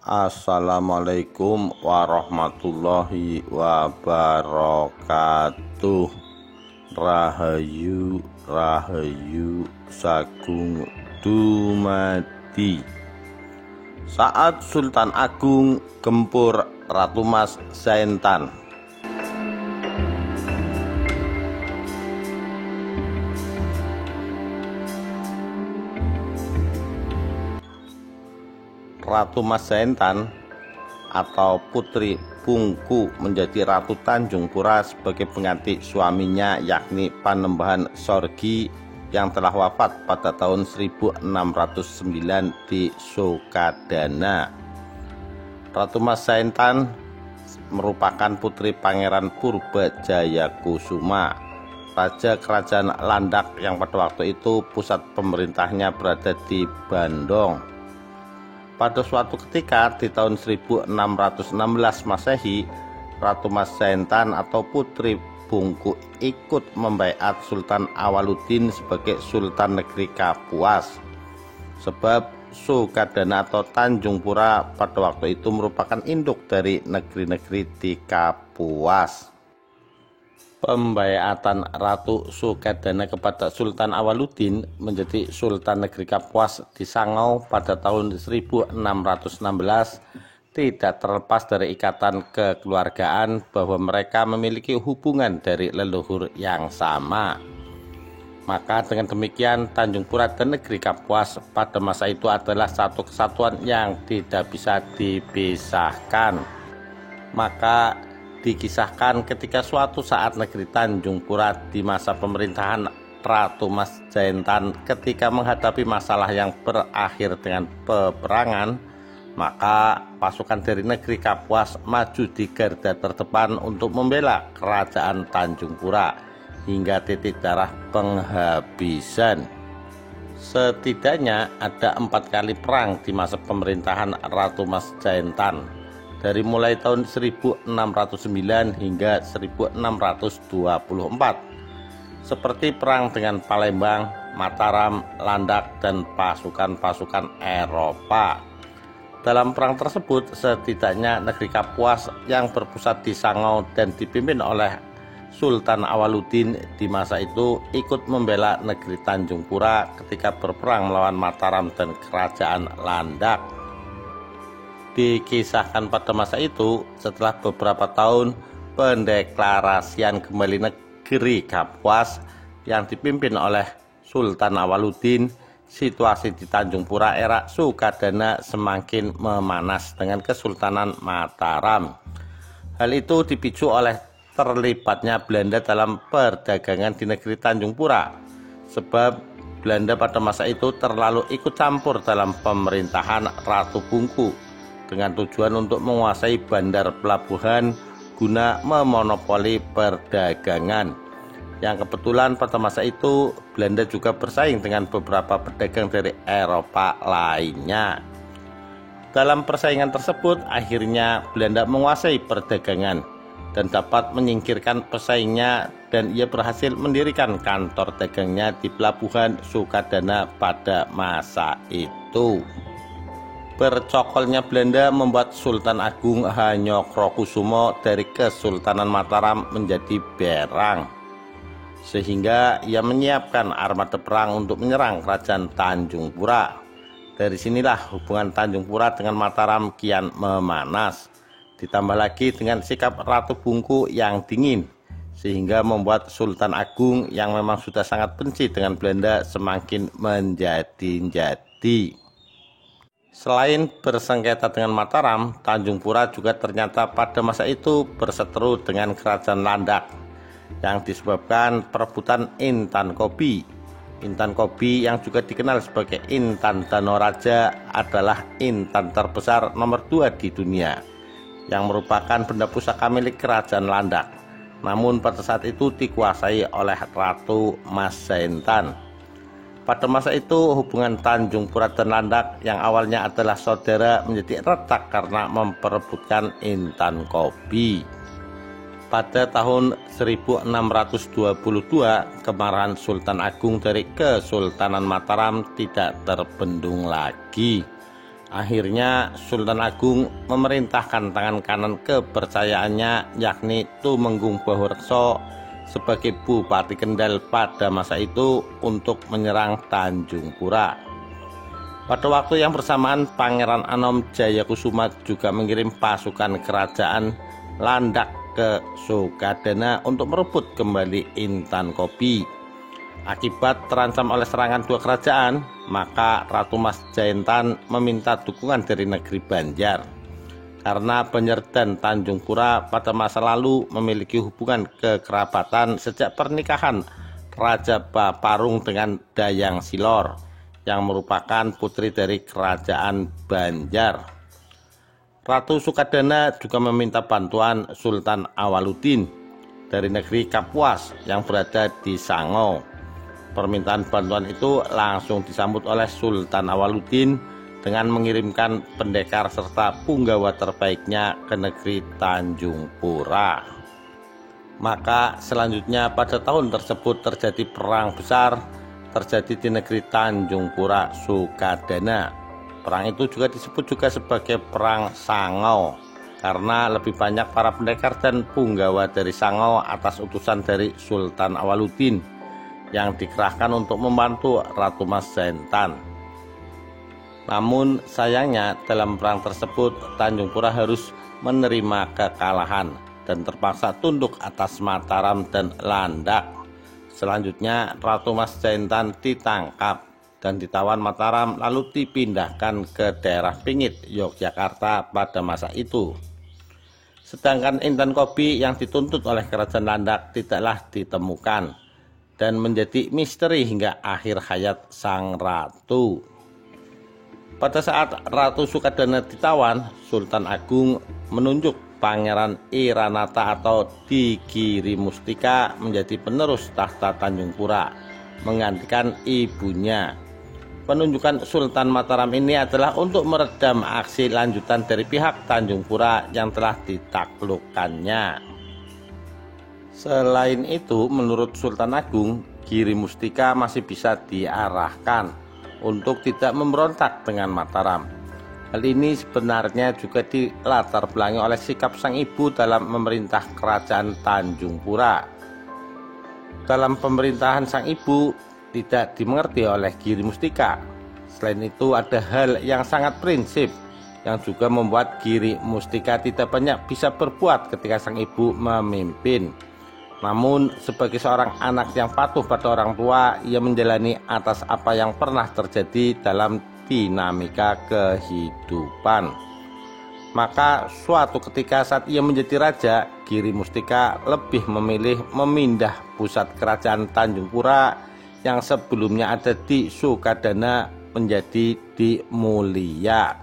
Assalamualaikum warahmatullahi wabarakatuh. Rahayu Rahayu Sagung dumadi. Saat Sultan Agung gempur Ratu Mas Zaentan. Ratu Mas Zaentan atau Putri Bungku menjadi Ratu Tanjung Pura sebagai pengganti suaminya, yakni Panembahan Sorgi yang telah wafat pada tahun 1609 di Sukadana. Ratu Mas Zaentan merupakan putri Pangeran Purbajaya-Kusuma, Raja Kerajaan Landak yang pada waktu itu pusat pemerintahnya berada di Bandung. Pada suatu ketika di tahun 1616 Masehi, Ratu Mas Zaentan atau Putri Bungku ikut membaiat Sultan Awaludin sebagai Sultan Negeri Kapuas. Sebab Sukadana atau Tanjung Pura pada waktu itu merupakan induk dari negeri-negeri di Kapuas. Pembaiatan Ratu Sukadana kepada Sultan Awaludin menjadi Sultan Negeri Kapuas di Sangau pada tahun 1616 tidak terlepas dari ikatan kekeluargaan bahwa mereka memiliki hubungan dari leluhur yang sama. Maka dengan demikian Tanjung Pura dan Negeri Kapuas pada masa itu adalah satu kesatuan yang tidak bisa dipisahkan. Maka dikisahkan ketika suatu saat negeri Tanjung Pura di masa pemerintahan Ratu Mas Zaentan ketika menghadapi masalah yang berakhir dengan peperangan, maka pasukan dari negeri Kapuas maju di garda terdepan untuk membela kerajaan Tanjung Pura hingga titik darah penghabisan. Setidaknya ada 4 kali perang di masa pemerintahan Ratu Mas Zaentan, dari mulai tahun 1609 hingga 1624, seperti perang dengan Palembang, Mataram, Landak, dan pasukan-pasukan Eropa. Dalam perang tersebut, setidaknya negeri Kapuas yang berpusat di Sangau dan dipimpin oleh Sultan Awaludin di masa itu ikut membela negeri Tanjung Pura ketika berperang melawan Mataram dan kerajaan Landak. Dikisahkan pada masa itu, setelah beberapa tahun pendeklarasian kembali negeri Kapuas yang dipimpin oleh Sultan Awaludin, situasi di Tanjung Pura era Sukadana semakin memanas dengan Kesultanan Mataram. Hal itu dipicu oleh terlibatnya Belanda dalam perdagangan di negeri Tanjung Pura, sebab Belanda pada masa itu terlalu ikut campur dalam pemerintahan Ratu Bungku dengan tujuan untuk menguasai bandar pelabuhan guna memonopoli perdagangan. Yang kebetulan pada masa itu Belanda juga bersaing dengan beberapa pedagang dari Eropa lainnya. Dalam persaingan tersebut akhirnya Belanda menguasai perdagangan dan dapat menyingkirkan pesaingnya, dan ia berhasil mendirikan kantor dagangnya di pelabuhan Sukadana pada masa itu. Bercokolnya Belanda membuat Sultan Agung Hanyokrokusumo dari Kesultanan Mataram menjadi berang, sehingga ia menyiapkan armada perang untuk menyerang kerajaan Tanjung Pura. Dari sinilah hubungan Tanjung Pura dengan Mataram kian memanas, ditambah lagi dengan sikap Ratu Bungku yang dingin, sehingga membuat Sultan Agung yang memang sudah sangat benci dengan Belanda semakin menjadi-jadi. Selain bersengketa dengan Mataram, Tanjung Pura juga ternyata pada masa itu berseteru dengan kerajaan Landak yang disebabkan perebutan Intan Kobi. Intan Kobi yang juga dikenal sebagai Intan Danoraja adalah intan terbesar nomor 2 di dunia yang merupakan benda pusaka milik kerajaan Landak, namun pada saat itu dikuasai oleh Ratu Mas Zaentan. Pada masa itu hubungan Tanjung Pura dan Landak yang awalnya adalah saudara menjadi retak karena memperebutkan Intan Kobi. Pada tahun 1622, kemarahan Sultan Agung dari Kesultanan Mataram tidak terbendung lagi. Akhirnya Sultan Agung memerintahkan tangan kanan kepercayaannya, yakni Tumenggung Bahurekso sebagai Bupati Kendal pada masa itu untuk menyerang Tanjung Pura. Pada waktu yang bersamaan, Pangeran Anom Jayakusuma juga mengirim pasukan kerajaan Landak ke Sukadana untuk merebut kembali Intan Kopi. Akibat terancam oleh serangan dua kerajaan, maka Ratu Mas Jayentan meminta dukungan dari negeri Banjar. Karena Banjar dan Tanjung Pura pada masa lalu memiliki hubungan kekerabatan sejak pernikahan Raja Baparung dengan Dayang Silor, yang merupakan putri dari kerajaan Banjar. Ratu Sukadana juga meminta bantuan Sultan Awaludin dari negeri Kapuas yang berada di Sango. Permintaan bantuan itu langsung disambut oleh Sultan Awaludin dengan mengirimkan pendekar serta punggawa terbaiknya ke negeri Tanjung Pura. Maka selanjutnya pada tahun tersebut terjadi perang besar terjadi di negeri Tanjung Pura Sukadana. Perang itu juga disebut juga sebagai Perang Sangau karena lebih banyak para pendekar dan punggawa dari Sangau atas utusan dari Sultan Awaludin yang dikerahkan untuk membantu Ratu Mas Jayentan. Namun sayangnya dalam perang tersebut Tanjung Pura harus menerima kekalahan dan terpaksa tunduk atas Mataram dan Landak. Selanjutnya Ratu Mas Jayentan ditangkap dan ditawan Mataram lalu dipindahkan ke daerah Pingit, Yogyakarta pada masa itu. Sedangkan Intan Kopi yang dituntut oleh kerajaan Landak tidaklah ditemukan dan menjadi misteri hingga akhir hayat sang ratu. Pada saat Ratu Sukadana ditawan, Sultan Agung menunjuk Pangeran Iranata atau Digiri Mustika menjadi penerus tahta Tanjung Pura, menggantikan ibunya. Penunjukan Sultan Mataram ini adalah untuk meredam aksi lanjutan dari pihak Tanjung Pura yang telah ditaklukkannya. Selain itu, menurut Sultan Agung, Giri Mustika masih bisa diarahkan untuk tidak memberontak dengan Mataram. Hal ini sebenarnya juga dilatar belakangi oleh sikap sang ibu dalam memerintah kerajaan Tanjung Pura. Dalam pemerintahan sang ibu tidak dimengerti oleh Giri Mustika. Selain itu, ada hal yang sangat prinsip yang juga membuat Giri Mustika tidak banyak bisa berbuat ketika sang ibu memimpin. Namun sebagai seorang anak yang patuh pada orang tua, ia menjalani atas apa yang pernah terjadi dalam dinamika kehidupan. Maka suatu ketika saat ia menjadi raja, Giri Mustika lebih memilih memindah pusat kerajaan Tanjung Pura yang sebelumnya ada di Sukadana menjadi di Mulia.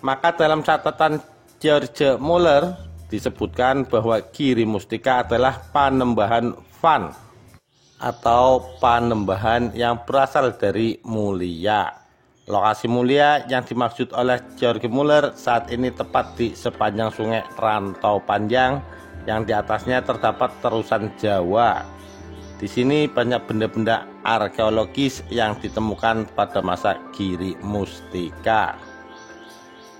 Maka dalam catatan George Muller disebutkan bahwa Giri Mustika adalah panembahan Van atau panembahan yang berasal dari Mulia. Lokasi Mulia yang dimaksud oleh George Muller saat ini tepat di sepanjang sungai Rantau Panjang yang di atasnya terdapat terusan Jawa. Di sini banyak benda-benda arkeologis yang ditemukan pada masa Giri Mustika.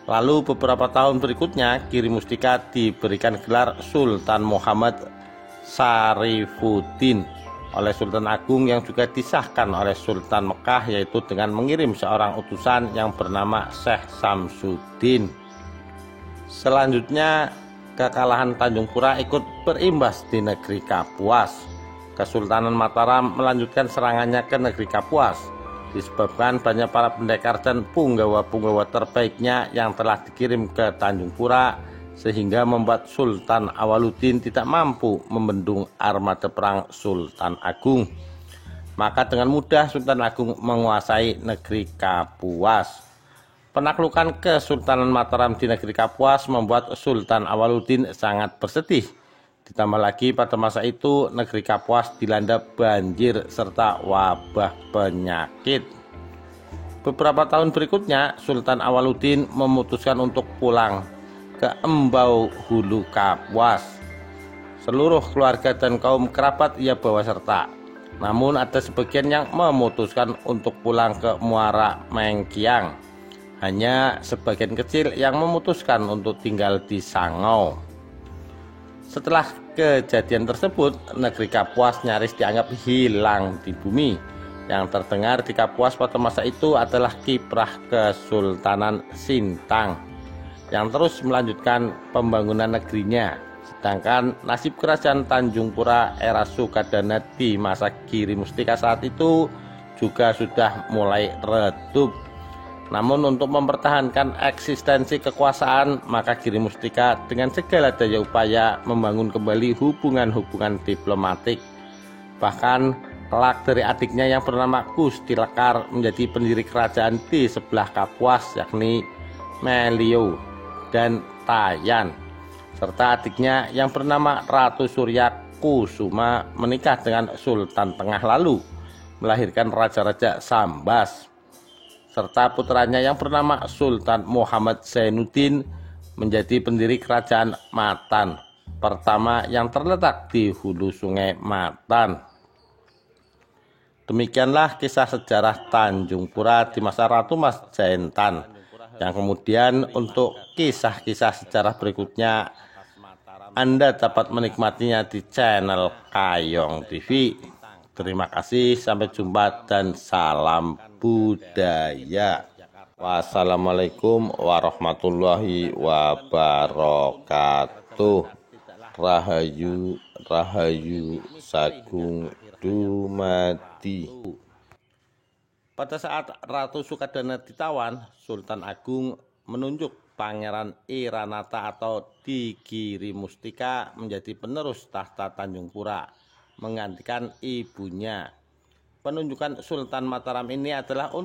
Lalu beberapa tahun berikutnya Giri Mustika diberikan gelar Sultan Muhammad Sarifuddin oleh Sultan Agung yang juga disahkan oleh Sultan Mekah, yaitu dengan mengirim seorang utusan yang bernama Syekh Samsuddin. Selanjutnya kekalahan Tanjung Pura ikut berimbas di negeri Kapuas. Kesultanan Mataram melanjutkan serangannya ke negeri Kapuas disebabkan banyak para pendekar dan punggawa-punggawa terbaiknya yang telah dikirim ke Tanjung Pura, sehingga membuat Sultan Awaludin tidak mampu membendung armada perang Sultan Agung. Maka dengan mudah Sultan Agung menguasai negeri Kapuas. Penaklukan Kesultanan Mataram di negeri Kapuas membuat Sultan Awaludin sangat bersedih. Ditambah lagi pada masa itu negeri Kapuas dilanda banjir serta wabah penyakit. Beberapa tahun berikutnya Sultan Awaludin memutuskan untuk pulang ke Embau Hulu Kapuas. Seluruh keluarga dan kaum kerabat ia bawa serta. Namun ada sebagian yang memutuskan untuk pulang ke Muara Mengkiang. Hanya sebagian kecil yang memutuskan untuk tinggal di Sangau. Setelah kejadian tersebut, negeri Kapuas nyaris dianggap hilang di bumi. Yang terdengar di Kapuas pada masa itu adalah kiprah Kesultanan Sintang yang terus melanjutkan pembangunan negerinya. Sedangkan nasib kerajaan Tanjung Pura era Sukadana di masa Giri Mustika saat itu juga sudah mulai redup. Namun untuk mempertahankan eksistensi kekuasaan, maka Giri Mustika dengan segala daya upaya membangun kembali hubungan-hubungan diplomatik. Bahkan kelak dari adiknya yang bernama Gusti Lekar menjadi pendiri kerajaan di sebelah Kapuas, yakni Melio dan Tayan. Serta adiknya yang bernama Ratu Surya Kusuma menikah dengan Sultan Tengah lalu melahirkan Raja-Raja Sambas. Serta putranya yang bernama Sultan Muhammad Zainuddin menjadi pendiri kerajaan Matan pertama yang terletak di hulu sungai Matan. Demikianlah kisah sejarah Tanjung Pura di masa Ratu Mas Jaintan, yang kemudian untuk kisah-kisah sejarah berikutnya Anda dapat menikmatinya di channel Kayong TV. Terima kasih, sampai jumpa dan salam budaya. Wassalamualaikum warahmatullahi wabarakatuh. Rahayu Rahayu Sagung Dumadi. Pada saat Ratu Sukadana ditawan, Sultan Agung menunjuk Pangeran Iranata atau Digiri Mustika menjadi penerus tahta Tanjung Pura, menggantikan ibunya. Penunjukan Sultan Mataram ini adalah untuk